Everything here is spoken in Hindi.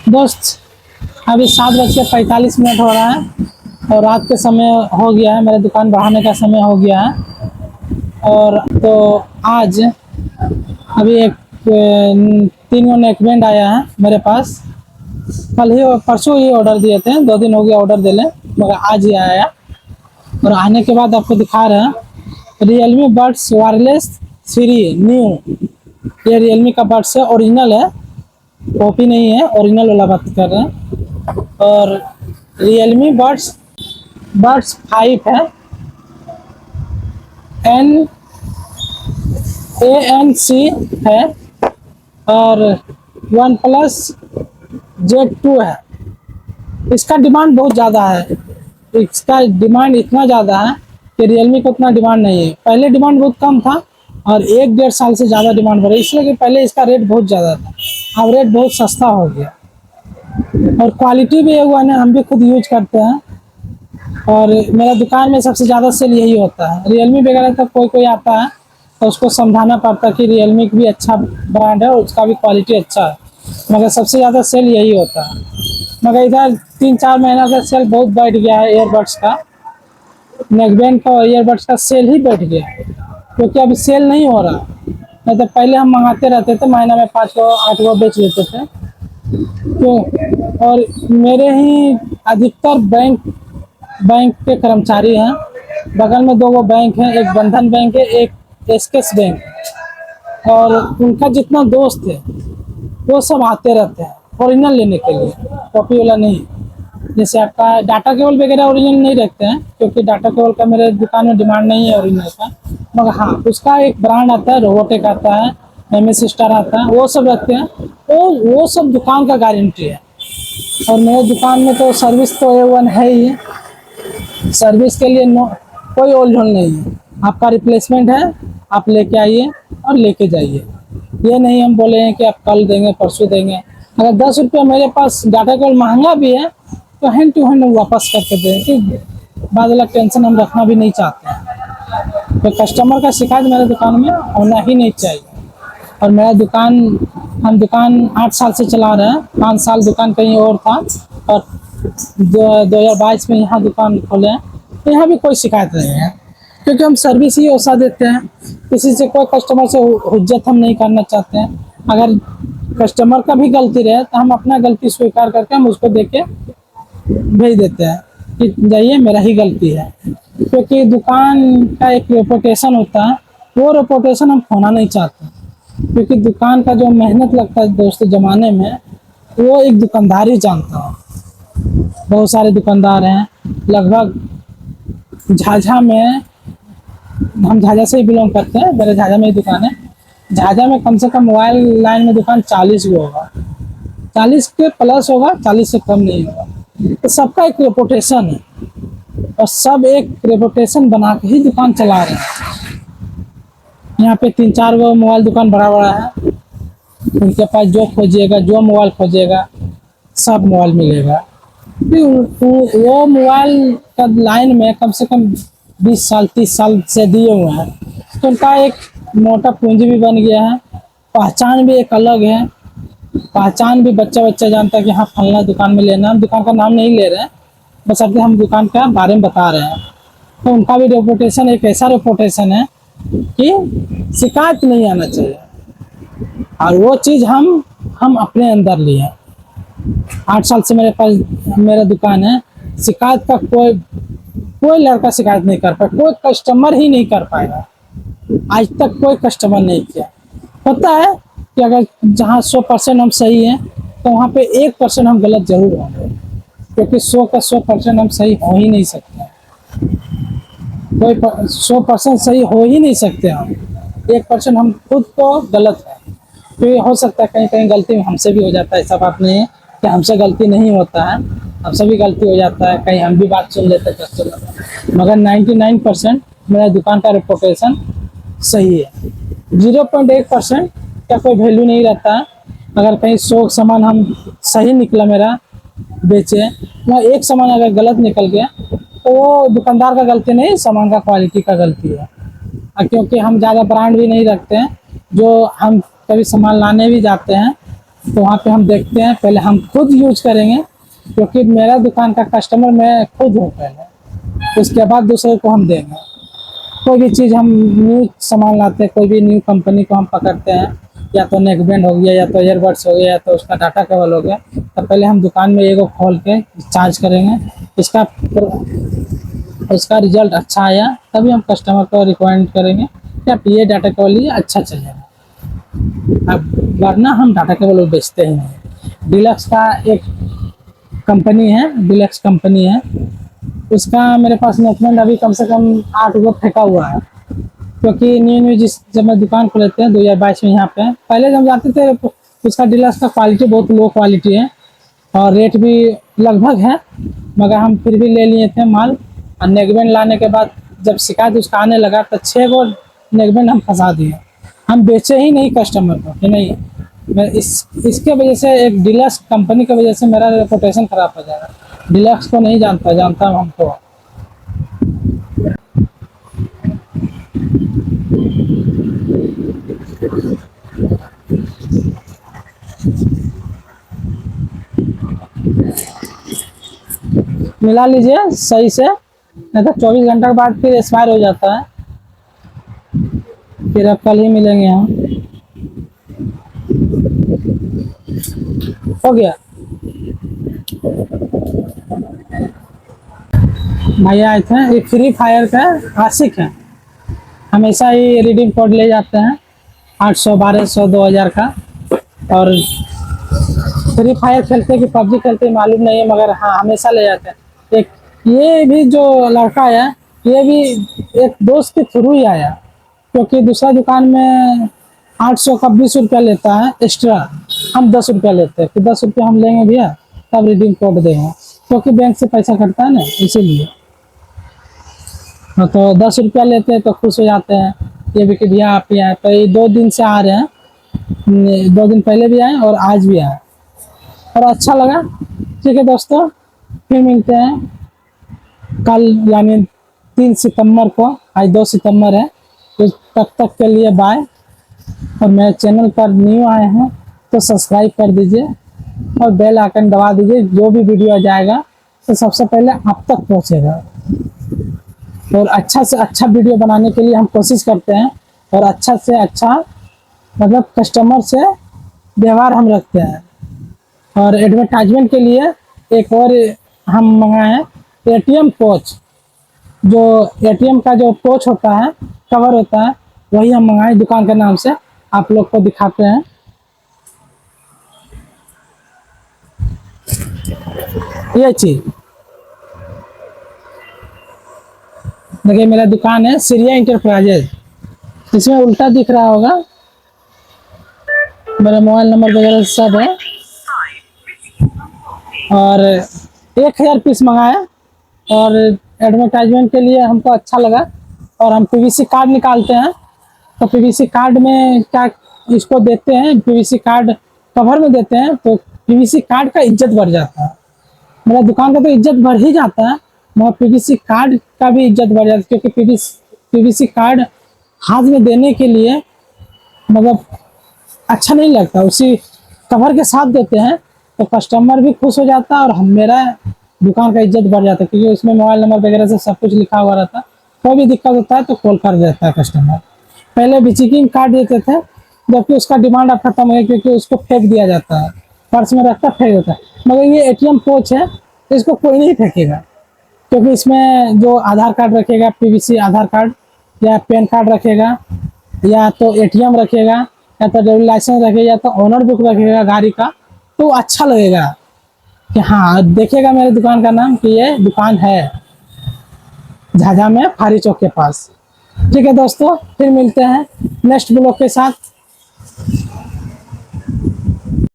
दोस्त, अभी 7:45 हो रहा है और रात के समय हो गया है। मेरा दुकान बढ़ाने का समय हो गया है। और तो आज अभी एक 3 नेकबैंड आया है मेरे पास। कल ही परसों ही ऑर्डर दिए थे, 2 दिन हो गया ऑर्डर दिले, मगर आज ही आया। और आने के बाद आपको दिखा रहे हैं रियलमी बड्स वायरलेस 3 न्यू। ये रियलमी का बड्स है, ओरिजिनल है, कॉपी नहीं है, ओरिजिनल वाला बात कर रहे हैं। और रियलमी बड्स बड्स 5 है, ANC है। और वन प्लस Z2 है। इसका डिमांड बहुत ज़्यादा है। इसका डिमांड इतना ज़्यादा है कि रियलमी को उतना डिमांड नहीं है। पहले डिमांड बहुत कम था और 1-1.5 साल से ज़्यादा डिमांड बढ़ रही है, इसलिए कि पहले इसका रेट बहुत ज़्यादा था, अब रेट बहुत सस्ता हो गया। और क्वालिटी भी हुआ ना, हम भी खुद यूज करते हैं। और मेरा दुकान में सबसे ज़्यादा सेल यही होता है। रियलमी वगैरह तक कोई आता है तो उसको समझाना पड़ता है कि रियलमी भी अच्छा ब्रांड है और उसका भी क्वालिटी अच्छा है, मगर सबसे ज़्यादा सेल यही होता है। मगर इधर 3-4 महीना का सेल बहुत बढ़ गया है। ईयरबड्स का, नेकबैंड का और ईयरबड्स का सेल ही बढ़ गया है, क्योंकि अभी सेल नहीं हो रहा। नहीं तो पहले हम मंगाते रहते थे, महीना में 5 को 8 को बेच लेते थे। तो और मेरे ही अधिकतर बैंक के कर्मचारी हैं। बगल में 2 बैंक हैं, एक बंधन बैंक है, एक एसकेस बैंक है। और उनका जितना दोस्त है वो सब आते रहते हैं ओरिजिनल लेने के लिए, कॉपी वाला नहीं। जैसे आपका डाटा केबल वगैरह ओरिजिनल नहीं रखते हैं, क्योंकि डाटा केबल का मेरे दुकान में डिमांड नहीं है ओरिजिनल का। मगर हाँ, उसका एक ब्रांड आता है, रोबोटेक आता है, MS स्टार आता है, वो सब रखते हैं। वो सब दुकान का गारंटी है। और मेरे दुकान में तो सर्विस तो A1 है ही। सर्विस के लिए कोई ओल्ड नहीं है। आपका रिप्लेसमेंट है, आप लेके आइए और लेके जाइए। ये नहीं हम बोले हैं कि आप कल देंगे परसों देंगे। अगर 10 रुपया मेरे पास डाटा केबल महंगा भी है तो हैंड टू हैंड वापस करके दें, कि बाद वाला टेंशन हम रखना भी नहीं चाहते हैं। तो कस्टमर का शिकायत मेरे दुकान में होना ही नहीं चाहिए। और मेरा दुकान, हम दुकान 8 साल से चला रहे हैं। 5 साल दुकान कहीं और था और 2022 में यहाँ दुकान खोले हैं। तो यहाँ भी कोई शिकायत नहीं है, क्योंकि हम सर्विस ही ऐसा देते हैं। किसी से कोई कस्टमर से हुज्जत हम नहीं करना चाहते हैं। अगर कस्टमर का भी गलती रहे तो हम अपना गलती स्वीकार करके हम उसको देके भेज देते हैं कि जाइए, मेरा ही गलती है। क्योंकि दुकान का एक रेपुटेशन होता है, वो रेपुटेशन हम खोना नहीं चाहते। क्योंकि दुकान का जो मेहनत लगता है दोस्तों ज़माने में, वो एक दुकानदार ही जानता है। बहुत सारे दुकानदार हैं, लगभग झाझा में, हम झाझा से ही बिलोंग करते हैं, मेरे झाझा में ही दुकान है। झाझा में कम से कम मोबाइल लाइन में दुकान 40 को होगा, 40 के प्लस होगा, 40 से कम नहीं होगा। तो सबका एक रेपुटेशन है और सब एक रेपुटेशन बना के ही दुकान चला रहे हैं। यहाँ पे 3-4 वो मोबाइल दुकान बड़ा बड़ा है, उनके पास जो खोजिएगा, जो मोबाइल खोजिएगा, सब मोबाइल मिलेगा। वो मोबाइल का लाइन में कम से कम 20 साल 30 साल से दिए हुए हैं, तो उनका एक मोटा पूंजी भी बन गया है। पहचान भी एक अलग है। पहचान भी बच्चा जानता है कि हाँ फलना दुकान में लेना। हम दुकान का नाम नहीं ले रहे हैं, बस अभी हम दुकान का बारे में बता रहे हैं। तो उनका भी रेपुटेशन एक ऐसा रेपुटेशन है कि शिकायत नहीं आना चाहिए। और वो चीज़ हम अपने अंदर लिए। 8 साल से मेरे पास मेरा दुकान है। शिकायत का कोई लड़का शिकायत नहीं कर पाया, कोई कस्टमर ही नहीं कर पाएगा। आज तक कोई कस्टमर नहीं किया। पता है कि अगर जहाँ 100% हम सही हैं तो वहाँ पे 1% हम गलत जरूर होंगे, क्योंकि 100 का 100% हम सही हो ही नहीं सकते। कोई 100% सही हो ही नहीं सकते हम। 1% हम खुद को गलत है। तो ये हो सकता है कहीं कहीं गलती हमसे भी हो जाता है। ऐसा बात नहीं है कि हमसे गलती नहीं होता है, हमसे भी गलती हो जाता है। कहीं हम भी बात सुन लेते हैं कस्टमर, मगर 99% मेरा दुकान का रेपुटेशन सही है। 0.1% का कोई वैल्यू नहीं रहता है। अगर कहीं 100 सामान हम सही निकला मेरा बेचे, वहाँ एक सामान अगर गलत निकल गया तो वो दुकानदार का गलती नहीं, सामान का क्वालिटी का गलती है। क्योंकि हम ज़्यादा ब्रांड भी नहीं रखते हैं। जो हम कभी सामान लाने भी जाते हैं तो वहाँ पे हम देखते हैं, पहले हम खुद यूज करेंगे क्योंकि मेरा दुकान का कस्टमर मैं खुद हूँ पहले, उसके बाद दूसरे को हम देंगे। कोई भी चीज़ हम न्यू सामान लाते हैं, कोई भी न्यू कंपनी को हम पकड़ते हैं, या तो नेकबैंड हो गया, या तो ईयरबड्स हो गया, या तो उसका डाटा केबल हो गया, तो पहले हम दुकान में एगो खोल के चार्ज करेंगे। इसका उसका रिजल्ट अच्छा आया तभी हम कस्टमर को रिकमेंड करेंगे कि आप ये डाटा केबल लिए, अच्छा चलेगा। अब वरना हम डाटा केबल बेचते ही नहीं। डिलक्स का एक कंपनी है, डिलक्स कंपनी है, उसका मेरे पास नेकबैंड अभी कम से कम 8 गो फेंका हुआ है, क्योंकि न्यू न्यू जब मैं दुकान खोलते हैं 2022 में यहाँ पे, पहले जब जाते थे उसका डिलक्स का क्वालिटी बहुत लो क्वालिटी है और रेट भी लगभग है, मगर हम फिर भी ले लिए थे माल। और नेकबैंड लाने के बाद जब शिकायत उसका आने लगा तो 6 गो नेकबैंड हम फंसा दिए, हम बेचे ही नहीं कस्टमर को कि नहीं। मैं इसके वजह से, एक डिलक्स कंपनी की वजह से मेरा रेपुटेशन खराब हो जाएगा। डिलक्स को नहीं जानता हूँ हमको। मिला लीजिए सही से, नहीं तो 24 घंटा के बाद फिर एक्सपायर हो जाता है, फिर अब कल ही मिलेंगे हम। हो गया भैया आए थे, ये फ्री फायर का आशिक है, हमेशा ही रिडीम कोड ले जाते हैं 800, 1200, 2000 का। और फ्री फायर खेलते कि पबजी खेलते मालूम नहीं है, मगर हाँ हमेशा ले जाते हैं। एक ये भी जो लड़का है, ये भी एक दोस्त के थ्रू ही आया, क्योंकि दूसरा दुकान में 800 का 20 रुपया लेता है एक्स्ट्रा, हम 10 रुपया लेते हैं, फिर 10 रुपया हम लेंगे भैया तब रिडीम कोड देंगे, क्योंकि बैंक से पैसा कटता है ना, इसीलिए। हाँ, तो 10 रुपया लेते हैं तो खुश हो जाते हैं ये भी कि भैया आप ही आए। तो ये 2 दिन से आ रहे हैं, 2 दिन पहले भी आए और आज भी आए, और अच्छा लगा। ठीक है दोस्तों, फिर मिलते हैं कल, यानी 3 सितंबर को, आज 2 सितंबर है, तो तब तक के लिए बाय। और मेरे चैनल पर न्यू आए हैं तो सब्सक्राइब कर दीजिए और बेल आइकन दबा दीजिए, जो भी वीडियो आ जाएगा तो सबसे पहले आप तक पहुंचेगा। और अच्छा से अच्छा वीडियो बनाने के लिए हम कोशिश करते हैं, और अच्छा से अच्छा मतलब कस्टमर से व्यवहार हम रखते हैं। और एडवर्टाइजमेंट के लिए एक और हम मंगाए हैं एटीएम पोच, जो एटीएम का जो पोच होता है, कवर होता है, वही हम मंगाए दुकान के नाम से, आप लोग को दिखाते हैं। ये चीज देखिए, मेरा दुकान है सीरिया इंटरप्राइजेज, इसमें उल्टा दिख रहा होगा, मेरा मोबाइल नंबर वगैरह सब है। और 1000 पीस मंगाए, और एडवर्टाइजमेंट के लिए हमको अच्छा लगा। और हम पीवीसी कार्ड निकालते हैं, तो पीवीसी कार्ड में क्या इसको देते हैं, पीवीसी कार्ड कवर में देते हैं, तो पीवीसी कार्ड का इज्जत बढ़ जाता है। मेरा दुकान का तो इज्जत बढ़ ही जाता है, मगर पीवीसी कार्ड का भी इज्जत बढ़ जाता है, क्योंकि पीवीसी कार्ड हाथ में देने के लिए मतलब अच्छा नहीं लगता, उसी कवर के साथ देते हैं तो कस्टमर भी खुश हो जाता है, और हम मेरा दुकान का इज्जत बढ़ जाता है, क्योंकि उसमें मोबाइल नंबर वगैरह से सब कुछ लिखा हुआ रहता है। कोई भी दिक्कत होता है तो कॉल कर देता है कस्टमर। पहले विजिटिंग कार्ड देते थे, जबकि उसका डिमांड अब खत्म है, क्योंकि उसको फेंक दिया जाता है, पर्स में रखकर फेंक देता है। मगर ये एटीएम पोच है, इसको कोई नहीं फेंकेगा, क्योंकि इसमें जो आधार कार्ड रखेगा, पीवीसी आधार कार्ड या पैन कार्ड रखेगा, या तो एटीएम रखेगा, या तो ड्राइविंग लाइसेंस रखेगा, या तो ओनर बुक रखेगा गाड़ी का, तो अच्छा लगेगा कि हाँ देखेगा मेरे दुकान का नाम कि ये दुकान है झाझा में फारी चौक के पास। ठीक है दोस्तों, फिर मिलते हैं नेक्स्ट ब्लॉग के साथ।